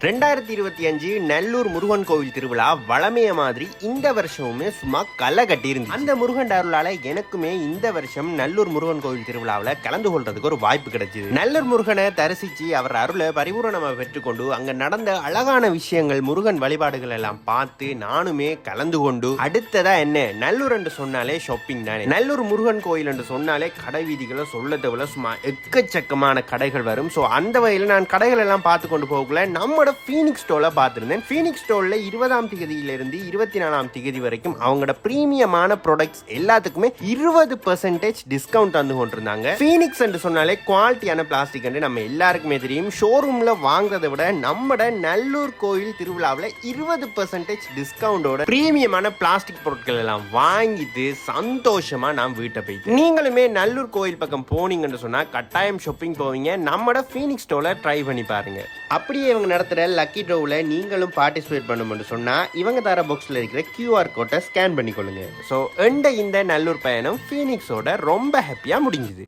2025 நல்லூர் முருகன் கோவில் திருவிழா வளமைய மாதிரி இந்த வருஷமுமே சும்மா களை கட்டி இருந்து அந்த முருகன் அருளால எனக்குமே இந்த வருஷம் நல்லூர் முருகன் கோவில் திருவிழாவில் கலந்து கொள்றதுக்கு ஒரு வாய்ப்பு கிடைச்சது. நல்லூர் முருகனை தரிசிச்சு அவர் அருளை பரிபூரணமா பெற்றுக்கொண்டு அங்க நடந்த அழகான விஷயங்கள் முருகன் வழிபாடுகள் எல்லாம் பார்த்து நானுமே கலந்து கொண்டு அடுத்ததா என்ன நல்லூர் என்று சொன்னாலே ஷாப்பிங் தானே. நல்லூர் முருகன் கோயில் என்று சொன்னாலே கடை வீதிகளை சொல்ல தேவையில்ல, சும்மா எக்கச்சக்கமான கடைகள் வரும். ஸோ அந்த வகையில் நான் கடைகள் எல்லாம் பார்த்து கொண்டு போகல நம்ம ஃபீனிக்ஸ் ஸ்டோர்ல பார்த்திருந்தேன். ஃபீனிக்ஸ் ஸ்டோர்ல 20ஆம் தேதியிலிருந்து 24ஆம் தேதி வரைக்கும் அவங்களோட பிரீமியமான ப்ராடக்ட்ஸ் எல்லாத்துக்குமே 20% டிஸ்கவுண்ட் வந்து கொண்டிருந்தாங்க. ஃபீனிக்ஸ் என்று சொன்னாலே குவாலிட்டியான பிளாஸ்டிக் என்று நம்ம எல்லாருக்குமே தெரியும். ஷோரூம்ல வாங்குறதை விட நம்மட நல்லூர் கோயில் திருவிழாவில் 20% டிஸ்கவுண்டோட பிரீமியமான பிளாஸ்டிக் பொருட்கள் எல்லாம் வாங்கிட்டு சந்தோஷமா நாம் வீட்டை போயிட்டு நீங்களுமே நல்லூர் கோயில் பக்கம் போனீங்கன்னு சொன்னா கட்டாயம் ஷாப்பிங் போவீங்க. நம்மட ஃபீனிக்ஸ் ஸ்டோர்ல ட்ரை பண்ணி பாருங்க. அப்படியே இவங்க நடத்துற லக்கி ட்ரோவில் நீங்களும் பார்ட்டிசிபேட் பண்ணணும்னு சொன்னா இவங்க தர பாக்ஸ்ல இருக்கிற QR கோட்டை ஸ்கேன் பண்ணிக்கொள்ளுங்க. ஸோ இந்த நல்லூர் பயணம் ஃபீனிக்ஸோட ரொம்ப ஹாப்பியா முடிஞ்சுது.